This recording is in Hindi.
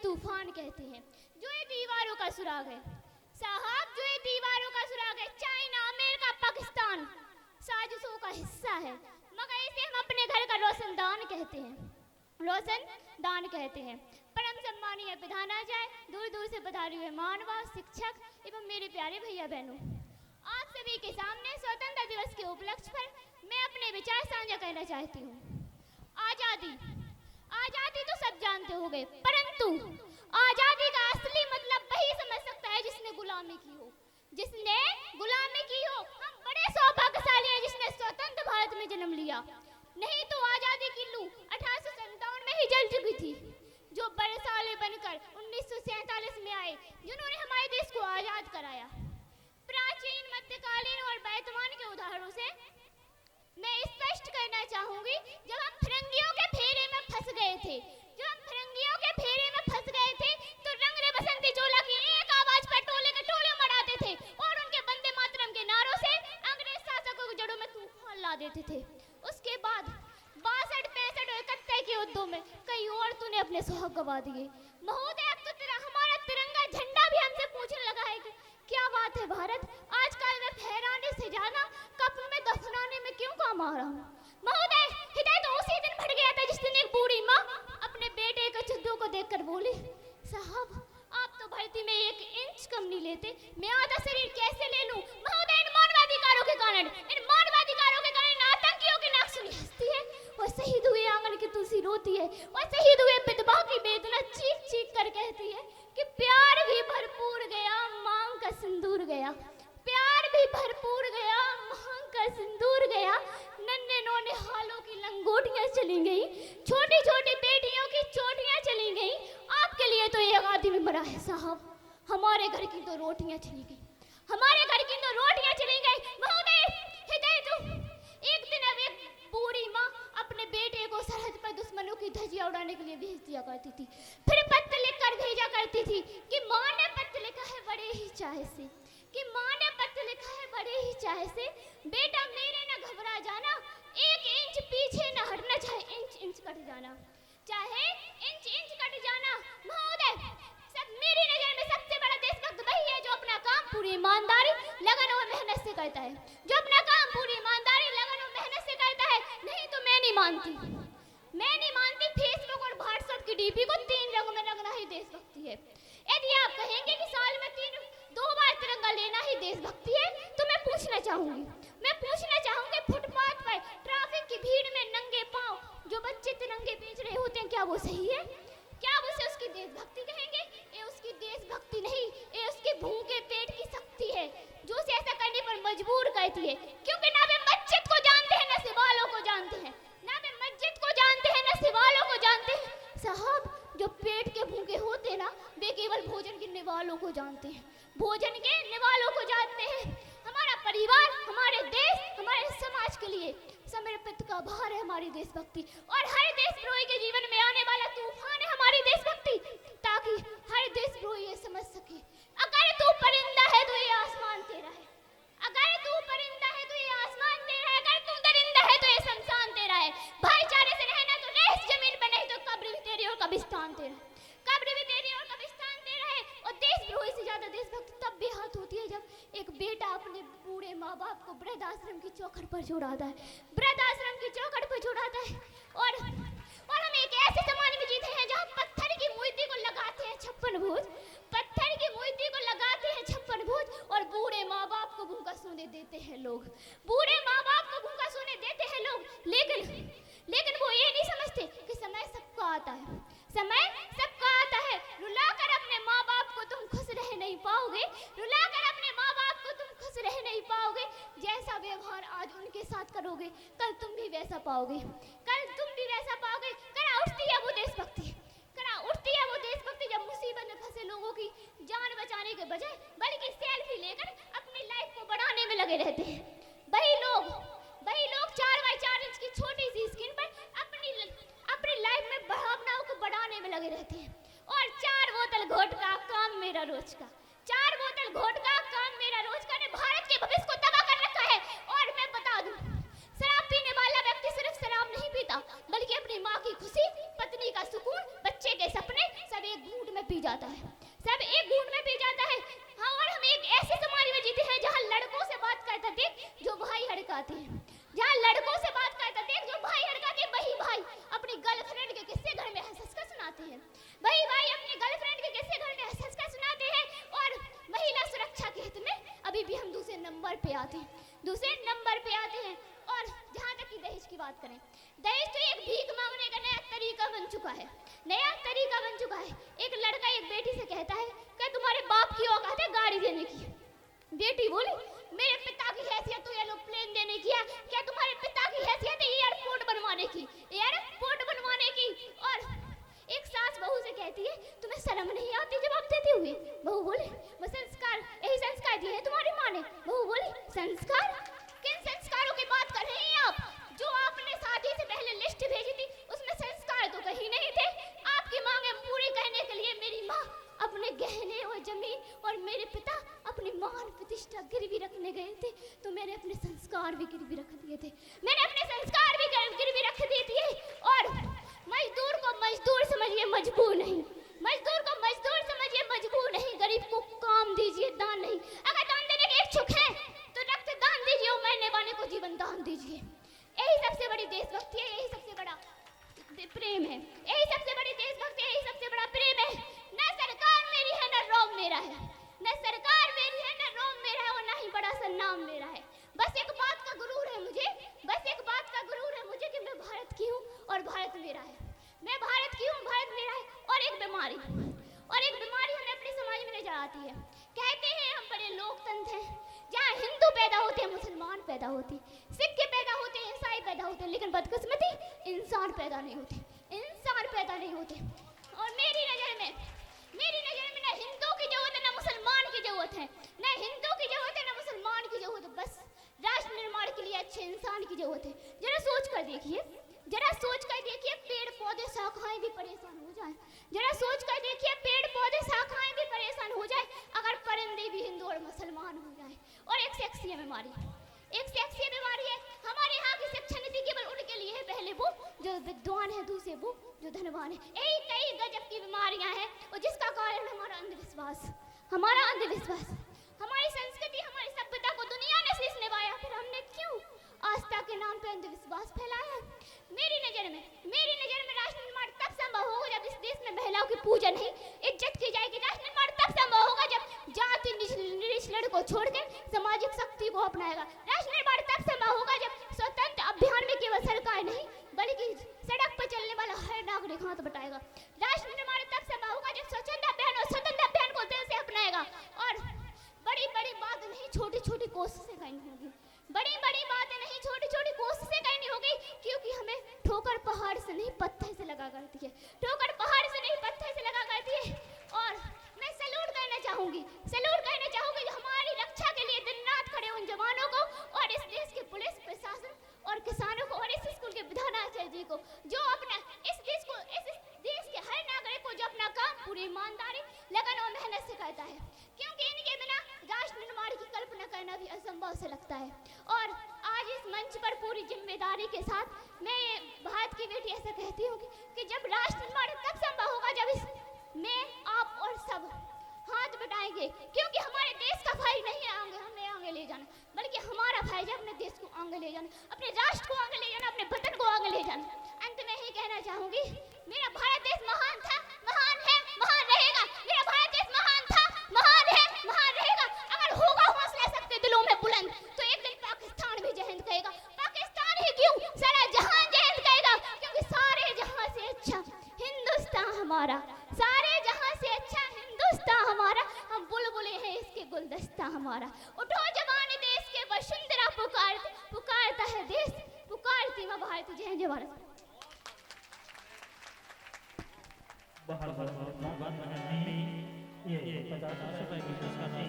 तूफान कहते हैं। जो ये दीवारों का सुराग है साहब, जो ये दीवारों का सुराग है, चाइना, अमेरिका, पाकिस्तान साजिशों का हिस्सा है, मगर इसे हम अपने घर का रोशनदान कहते हैं, रोशनदान कहते हैं। परम सम्मानीय प्रधानाचार्य, दूर दूर से पधारे हुए मानवा, शिक्षक एवं मेरे प्यारे भैया बहनों, आप सभी के सामने स्वतंत्रता दिवस के उपलक्ष्य पर मैं अपने विचार साझा करना चाहती हूँ। आजादी, आजादी तो सब जानते होंगे, परंतु आजादी का असली मतलब वही समझ सकता है जिसने गुलामी की हो, जिसने गुलामी की हो। हम बड़े सौभाग्यशाली हैं जिसने स्वतंत्र भारत में जन्म लिया, नहीं तो आजादी की लू 1857 में ही जल चुकी थी। जो बरसाले बनकर 1947 में आए, जिन्होंने हमारे देश को आजाद कराया। प्राचीन, मध्यकालीन और वर्तमान के उदाहरणों से मैं स्पष्ट करना चाहूंगी, जब हम फिरंगियों के फेरे में फंस गए थे, जब हम फिरंगियों के फेरे में फंस गए थे, तो रंग रे बसंती चोला की एक आवाज पर टोले के टोले मराते थे और उनके वंदे मातरम के नारों से अंग्रेज शासकों की जड़ों में तूफान ला देते थे। उसके बाद 62, 65 और 71 के युद्धों में कई औरतों ने अपने सुहाग गवा दिए। महोदय, अब तो हमारा तिरंगा झंडा भी हमसे पूछने लगा है कि क्या बात है भारत, आजकल मैं फहराने से ज्यादा कब्र में दफनाने में क्यों काम आ रहा हूँ। महोदय, हृदय तो उसी दिन फट गया था जिस दिन एक बूढ़ी माँ अपने बेटे के चुद्दों को देखकर बोली, साहब आप तो भर्ती में 1 इंच कम नहीं लेते, मैं आधा शरीर कैसे ले लूं। महोदय, इन मानवाधिकारों के कारण, इन मानवाधिकारों के कारण आतंकियों की नाक सुनी हंसती है और शहीद हुए आंगन की तुलसी रोती है और शहीद हुए विधवा की वेदना चीख चीख कर कहती है कि प्यार भी भरपूर गया, मांग का सिंदूर गया, प्यार भी भरपूर गया, मांग का सिंदूर गया, नन्हे नौने हालों की लंगोटियां चली गई, छोटी छोटी बेटियों की चोटियां चली गई, आपके लिए तो एक आदमी मरा है साहब, हमारे घर की तो रोटियां चली गई, हमारे घर की तो रोटियां चली गई। महोदय, हृदय तो एक दिन अब एक बूढ़ी माँ अपने बेटे को सरहद पर दुश्मनों की धज्जियां उड़ाने के लिए भेज दिया करती थी, फिर पत्र लिखकर भेजा करती थी कि माँ ने पत्र लिखा है बड़े ही चाह से, कि माँ ने पत्र लिखा है बड़े ही चाह से, बेटा मेरे न घबरा जाना, 1 इंच पीछे न हटना, चाहे इंच इंच कट जाना, चाहे इंच इंच कट जाना। महोदय, सब मेरी नजर में सबसे बड़ा देशभक्त वही है जो अपना काम पूरी ईमानदारी, लगन और मेहनत से करता है, जो अपना काम पूरी ईमानदारी, लगन और मेहनत से करता है। नहीं तो मैं नहीं मानती, मैं नहीं मानती फेसबुक और व्हाट्सएप की डीपी को 3 रंगों में रंगना ही देशभक्ति है। यदि आप कहेंगे कि साल में 2 बार तिरंगा लेना ही देशभक्ति है, तो मैं पूछना चाहूंगी फुटपाथ पर ट्रैफिक की भीड़ में नंगे पांव जो बच्चे तिरंगे बेच रहे होते हैं, क्या वो सही है? क्या आप उसे उसकी देशभक्ति कहेंगे? ये उसकी देशभक्ति नहीं, ये उसके भूखे पेट की शक्ति है जो उसे ऐसा करने पर मजबूर करती है, क्योंकि ना वे मस्जिद को जानते हैं ना सिवालों को जानते हैं, ना वे मस्जिद को जानते हैं ना सिवालों को जानते हैं। साहब, जो पेट के भूखे होते हैं ना, वे केवल भोजन के निवालों को जानते हैं, भोजन के निवालों को जानते हैं। हमारा परिवार, हमारे देश, हमारे समाज के लिए समर्पित का भार है हमारी देशभक्ति, और हर देशद्रोही के जीवन में आने वाला तूफान है हमारी देशभक्ति, ताकि हर देशद्रोही ये समझ सके, अगर तू परिंदा है तो ये आसमान तेरा है, अगर तू परिंदा है तो ये आसमान तेरा है, अगर तू दरिंदा है तो ये शमशान तेरा है। भाईचारे से रहना तो रह इस जमीन पर, नहीं तो कब्र भी तेरी और कब्रिस्तान तेरा, कब्र भी तेरी और कब्रिस्तान तेरा है। और देशद्रोही से ज्यादा देशभक्ति तब बेहद होती है जब एक बेटा अपने बूढ़े माँ बाप को वृद्धाश्रम की चौखट पर छोड़ाता है, वृद्धाश्रम की चौखट पर छोड़ाता है। और हम एक ऐसे समाज में जीते हैं जहाँ पत्थर की मूर्ति को लगाते हैं 56 भुज, पत्थर की मूर्ति को लगाते हैं 56 भुज, और बूढ़े माँ बाप को भूखा सोने देते हैं लोग, बूढ़े माँ बाप को भूखा सोने देते हैं लोग। लेकिन वो ये नहीं समझते कि समय सबका आता है, समय सबका आता है। रुलाकर अपने माँ बाप को तुम खुश रह नहीं पाओगे, रुलाकर अपने माँ बाप को तुम खुश रह नहीं पाओगे। जैसा व्यवहार आज उनके साथ करोगे, कल तुम भी वैसा पाओगे, कल तुम भी वैसा पाओगे। करा उठती है वो देशभक्ति, करा उठती है वो देशभक्ति जब मुसीबत में फंसे लोगों की जान बचाने के बजाय बल्कि सेल्फी लेकर अपनी लाइफ को बढ़ाने में लगे रहते हैं। वही लोग 4x4 इंच की छोटी सी स्क्रीन पर अपनी लाइफ में भावनाओं को बढ़ाने में लगे रहते हैं। और 4 बोतल घोटका काम मेरा रोज का, 4 बोतल घोटका काम मेरा रोज का ने भारत के भविष्य को तबाह कर रखा है। और मैं बता दूं, शराब पीने वाला व्यक्ति सिर्फ शराब नहीं पीता, बल्कि अपनी माँ की खुशी, पत्नी का सुकून, बच्चे के सपने सब एक घूंट में जाता है, सब एक घूंट में पी जाता है। हाँ, और हम एक ऐसे समाज में जीते हैं जहाँ लड़कों से बात करता देख जो भाई हड़काते हैं, जहाँ लड़कों से बात करता देख जो भाई हड़काते हैं, वही भाई अपनी गर्लफ्रेंड के किस्से घर में हंस हंस कर सुनाते हैं, वही भाई अपनी गर्लफ्रेंड के किस्से घर में हंस हंस कर सुनाते हैं। और महिला सुरक्षा के हित में अभी भी हम दूसरे नंबर पे आते हैं, दूसरे नंबर पे आते हैं। और जहाँ तक कि दहेज की बात करें, दहेज तो एक भीख मांगने का नया तरीका बन चुका है, नया तरीका बन चुका है। एक लड़का एक बेटी से कहता है कि तुम्हारे बाप की औकात है गाड़ी देने की। बेटी बोली मेरे पिता की हैसियत तो एरोप्लेन देने की है, क्या तुम्हारे पिता की हैसियत है एयरपोर्ट बनवाने की, एयरपोर्ट बनवाने की। और एक सास बहू से कहती है तुम्हें शर्म नहीं आती जवाब देते हुए? बहू बोली वो संस्कार, यही संस्कार दिए हैं तुम्हारी माँ ने। बहू बोली संस्कार, किन संस्कारों की बात कर रही हैं आप? जो आपने शादी से पहले लिस्ट भेजी थी उसमें संस्कार तो कहीं नहीं थे। आपकी मांगे पूरी करने के लिए मेरी माँ अपने गहने और जमीन और मेरे पिता अपनी मान प्रतिष्ठा गिरवी रखने गए थे, तो मैंने अपने संस्कार भी गिरवी रख दिए थे, मैंने अपने संस्कार भी गिरवी रख दिए थे। और मजदूर को मजदूर समझिए, मजबूर नहीं, मजदूर को मजदूर समझिए, मजबूर नहीं। गरीब को काम दीजिए, दान नहीं। अगर दान देने के इच्छुक हैं तो रक्त दान दीजिए और मरने वाले को जीवन दान दीजिए। यही सबसे बड़ी देशभक्ति है, यही सबसे बड़ा प्रेम है, यही सबसे बड़ी देशभक्ति है, यही सबसे बड़ा प्रेम है। न सरकार मेरी है न रोम मेरा है, न सरकार मेरी है न रोम मेरा है और न ही बड़ा सा नाम मेरा है। बस एक बात का गुरूर है मुझे, बस एक बात का गुरूर है मुझे कि मैं भारत की हूँ और भारत मेरा है, मैं भारत की हूँ, भारत मेरा है। और एक बीमारी हमें अपने समाज में नजर आती है। कहते हैं हम बड़े लोकतंत्र हैं, जहाँ हिंदू पैदा होते हैं, मुसलमान पैदा होते, सिख पैदा होते हैं, ईसाई पैदा होते हैं, लेकिन बदकिस्मती इंसान पैदा नहीं होते, इंसान पैदा नहीं होते। और मेरी नज़र में न हिंदू की जरूरत है न मुसलमान की जरूरत है, न हिंदू की जरूरत है न मुसलमान की जरूरत है, बस राष्ट्र निर्माण के लिए अच्छे इंसान की जरूरत है। जरा सोच कर देखिए, जरा सोच कर देखिए, पेड़ पौधे शाखाएं भी परेशान हो जाए, जरा सोच कर देखिए, पेड़ पौधे शाखाएं भी परेशान हो जाए अगर परिंदे भी हिंदू और मुसलमान हो जाए। और एक सेक्सीय बीमारी, एक सेक्सीय बीमारी है हमारे यहाँ की शिक्षा नीति केवल उनके लिए है, पहले वो जो विद्वान है, दूसरे वो जो धनवान है। यही कई गजब की बीमारियां हैं और जिसका कारण हमारा अंधविश्वास, हमारा अंधविश्वास। हमारी संस्कृति, हमारी सभ्यता को दुनिया ने शीश निभाया, फिर हमने क्यों आस्था के नाम पे अंधविश्वास फैलाया? मेरी नजर में राष्ट्र निर्माण तब संभव होगा जब इस देश में महिलाओं की पूजा नहीं, इज्जत की जाएगी। राष्ट्र निर्माण तब संभव होगा जब जाति निचलड़ को छोड़कर सामाजिक शक्ति को अपनाएगा। राष्ट्र निर्माण तब संभव होगा जब स्वतंत्र अभियान में केवल सरकार नहीं बल्कि सड़क पर चलने वाला हर नागरिक हाथ बटाएगा। राष्ट्र निर्माण तब संभव होगा जब स्वच्छंद अभियान और स्वतंत्र अभियान को दिल से अपनाएगा। और बड़ी बड़ी बात नहीं, छोटी छोटी कोशिशें करनी होगी, बड़ी बड़ी बातें नहीं, छोटी छोटी कोशिशें करनी होगी, क्योंकि हमें ठोकर पहाड़ से नहीं पत्थर से लगा करती है, ठोकर पहाड़ से नहीं पत्थर से लगा करती है। और मैं सैल्यूट करना चाहूंगी हमारी रक्षा के लिए दिन रात खड़े उन जवानों को और इस देश के पुलिस प्रशासन और किसानों को और इस स्कूल के विधानाचार्य जी को, जो अपना इस देश के हर नागरिक को जो अपना काम पूरी ईमानदारी, लगन और मेहनत से करता है, क्योंकि इनके बिना राष्ट्र निर्माण की कल्पना करना भी असंभव से लगता है। और आज इस मंच पर पूरी जिम्मेदारी के साथ मैं भारत की बेटी ऐसा कहती हूँ कि जब राष्ट्र निर्माण तब संभव होगा जब मैं, आप और सब हाथ बटाएंगे, क्योंकि हमारे देश का भाई नहीं हमें आगे ले जाना, बल्कि हमारा भाई है अपने देश को आगे ले जाना, अपने राष्ट्र को आगे ले जाना, अपने वतन को आगे ले जाना। अंत में ही कहना चाहूंगी, मेरा भारत देश महान था, महान है, महान रहेगा। मेरा भारत देश महान था, महान है, महान रहेगा। अगर होगा हौसला सबके दिलों में बुलंद तो एक दिन पाकिस्तान भी जय हिंद कहेगा। पाकिस्तान ही क्यों, सारा जहां जय हिंद कहेगा, क्योंकि सारे जहां से अच्छा हिंदुस्तान हमारा, सारे जहां से अच्छा हिंदुस्तान हमारा, हम बुलबुले हैं इसके गुलदस्ता हमारा। उठो जवान देश के वसुंधरा पुकारता है देश, पुकारती मां भारत, जय जय भारत। बहुत बहुत धन्यवाद। ये 50 रुपए की पुरस्कार से